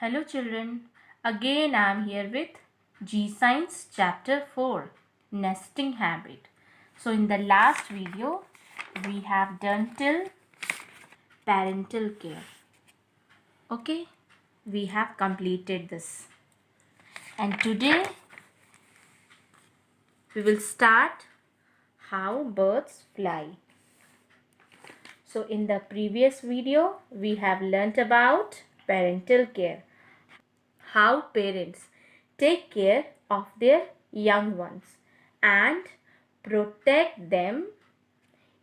Hello children, again I am here with G Science chapter 4 Nesting Habit. So in the last video we have done till parental care. Okay, we have completed this. And today we will start how birds fly. So in the previous video we have learnt about parental care. How parents take care of their young ones and protect them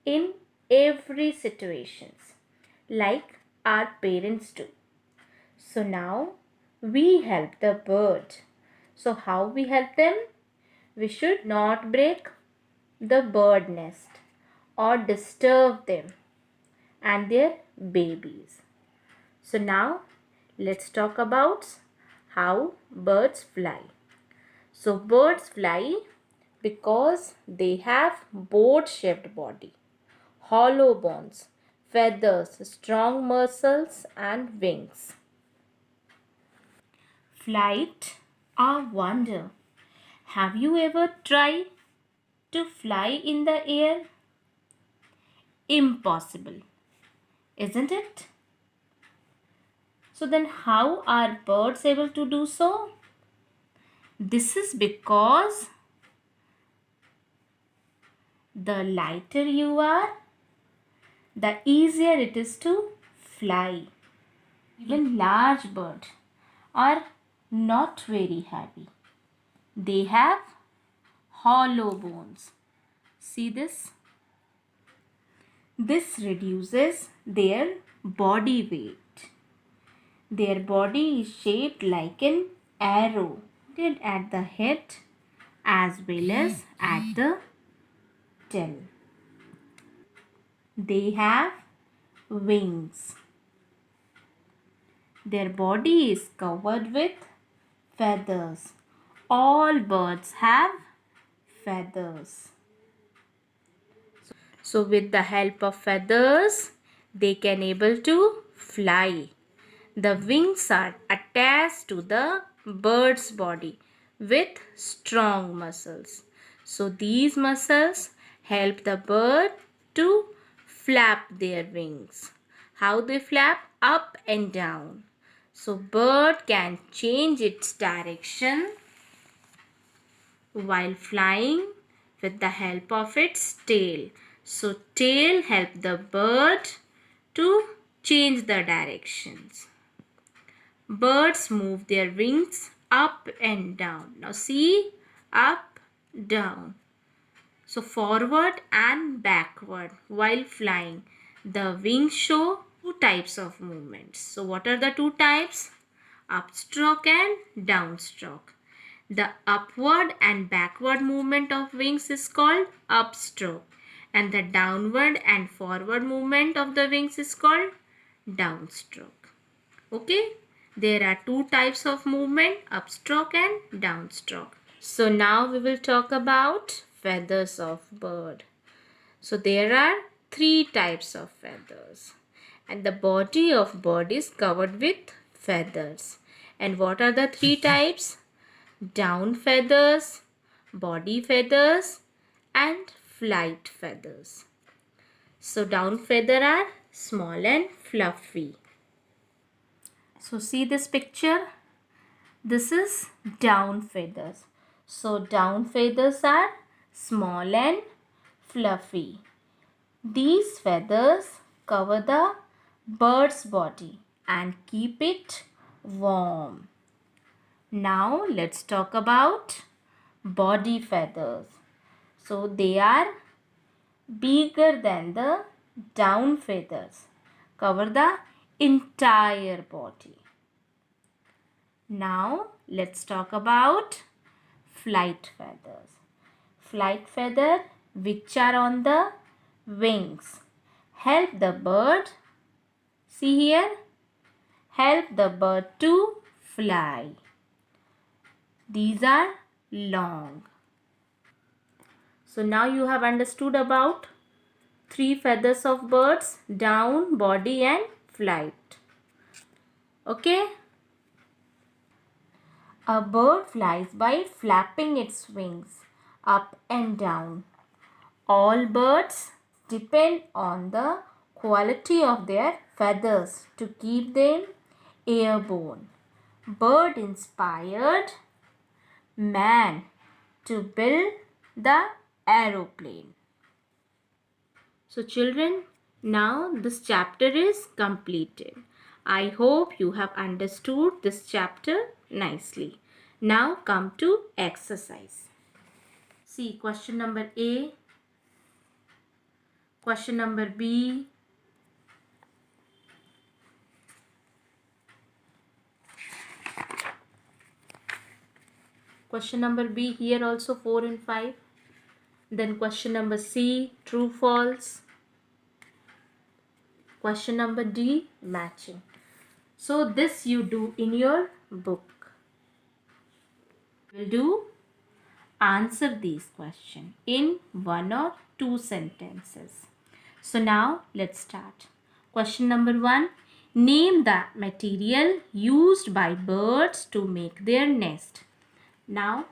in every situations like our parents do. So now we help the bird. So how we help them? We should not break the bird nest or disturb them and their babies. So now let's talk about how birds fly. So birds fly because they have boat-shaped body, hollow bones, feathers, strong muscles and wings. Flight a wonder. Have you ever tried to fly in the air? Impossible, isn't it? So then how are birds able to do so? This is because the lighter you are, the easier it is to fly. Even large birds are not very heavy. They have hollow bones. See this? This reduces their body weight. Their body is shaped like an arrow at the head as well as at the tail. They have wings. Their body is covered with feathers. All birds have feathers. So with the help of feathers, they can able to fly. The wings are attached to the bird's body with strong muscles. So these muscles help the bird to flap their wings. How they flap? Up and down. So bird can change its direction while flying with the help of its tail. So tail help the bird to change the directions. Birds move their wings up and down. Now see, up, down. So forward and backward while flying. The wings show two types of movements. So what are the two types? Upstroke and downstroke. The upward and backward movement of wings is called upstroke, and the downward and forward movement of the wings is called downstroke. Okay, there are two types of movement, upstroke and downstroke. So now we will talk about feathers of bird. So there are three types of feathers, and the body of bird is covered with feathers. And what are the three types? Down feathers, body feathers and flight feathers. So down feather are small and fluffy. So see this picture. This is down feathers. So down feathers are small and fluffy. These feathers cover the bird's body and keep it warm. Now let's talk about body feathers. So they are bigger than the down feathers, cover the entire body. Now let's talk about flight feathers. Flight feather which are on the wings help the bird, see here, help the bird to fly. These are long. So now you have understood about three feathers of birds: down, body and flight. Okay. A bird flies by flapping its wings up and down. All birds depend on the quality of their feathers to keep them airborne. Bird inspired man to build the aeroplane. So children, now this chapter is completed. I hope you have understood this chapter nicely. Now come to exercise. See question number A, question number B, question number B here also 4 and 5. Then question number C, true, false. Question number D, matching. So this you do in your book. We'll do answer these questions in 1 or 2 sentences. So now let's start. Question number 1. Name the material used by birds to make their nest. Now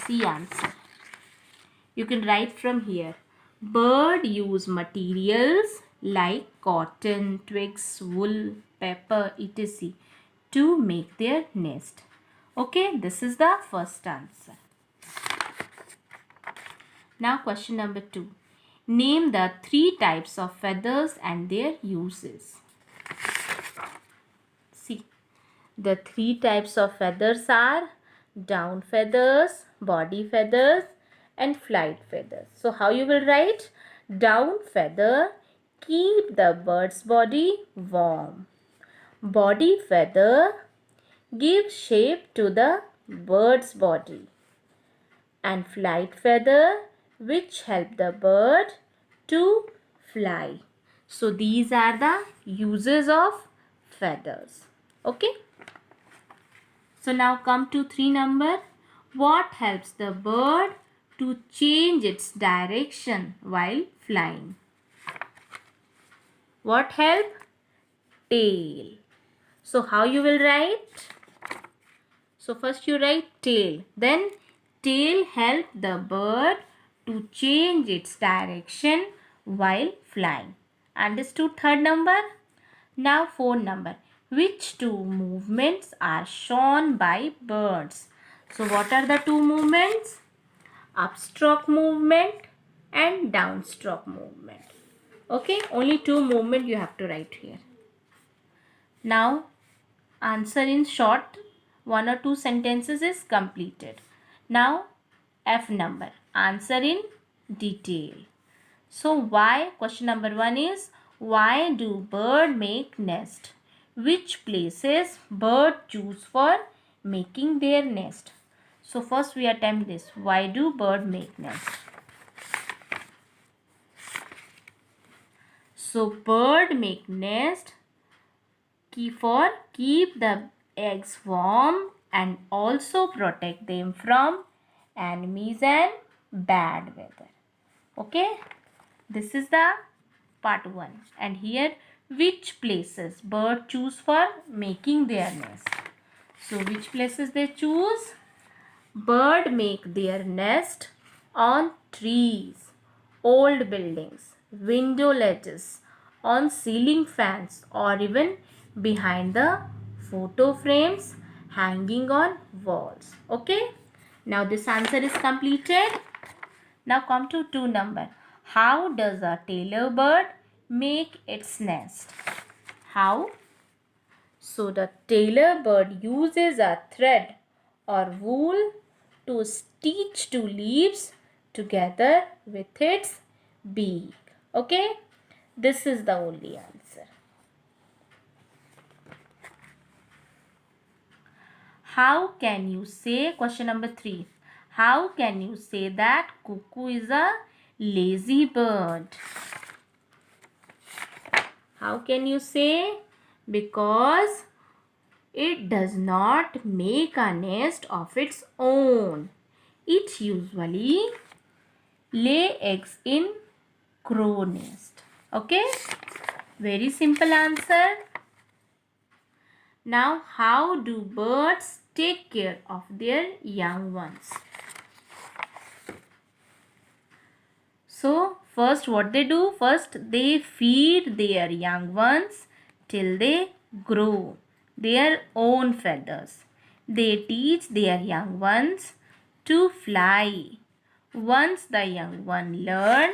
see answer. You can write from here. Bird use materials like cotton, twigs, wool, pepper, etc. to make their nest. Okay, this is the first answer. Now question number 2. Name the 3 types of feathers and their uses. See, the 3 types of feathers are down feathers, body feathers and flight feathers. So how you will write? Down feather keep the bird's body warm. Body feather give shape to the bird's body. And flight feather which help the bird to fly. So these are the uses of feathers. Okay. So now come to 3 number. What helps the bird to change its direction while flying? What help? Tail. So how you will write? So first you write tail. Then tail help the bird to change its direction while flying. Understood? Third number. Now 4 number. Which 2 movements are shown by birds? So what are the 2 movements? Upstroke movement and downstroke movement. Okay, only 2 movement you have to write here. Now answer in short 1 or 2 sentences is completed. Now F number, answer in detail. So why, question number 1 is, why do bird make nest? Which places bird choose for making their nest? So first we attempt this. Why do bird make nest? So bird make nest for keep the eggs warm and also protect them from enemies and bad weather. Okay, this is the part 1. And here which places bird choose for making their nest? So which places they choose? Bird make their nest on trees, old buildings, window ledges, on ceiling fans or even behind the photo frames hanging on walls. Okay. Now this answer is completed. Now come to 2 number. How does a tailor bird make its nest? How? So the tailor bird uses a thread or wool to stitch 2 leaves together with its beak. Okay, this is the only answer. How can you say, question number 3, how can you say that cuckoo is a lazy bird? How can you say? Because it does not make a nest of its own. It usually lay eggs in crow nest. Okay, very simple answer. Now how do birds take care of their young ones. So first what they do? First they feed their young ones till they grow their own feathers. They teach their young ones to fly. Once the young one learn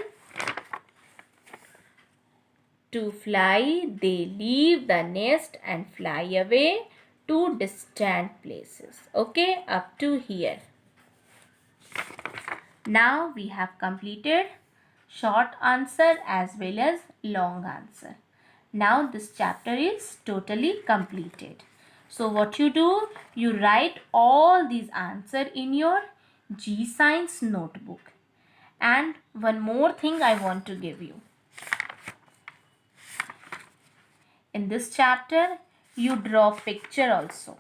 to fly, they leave the nest and fly away to distant places. Okay, up to here. Now we have completed short answer as well as long answer. Now this chapter is totally completed. So what you do, you write all these answers in your G Science notebook. And one more thing I want to give you. In this chapter, you draw picture also.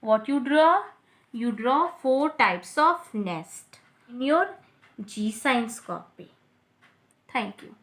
What you draw? You draw 4 types of nest in your G Science copy. Thank you.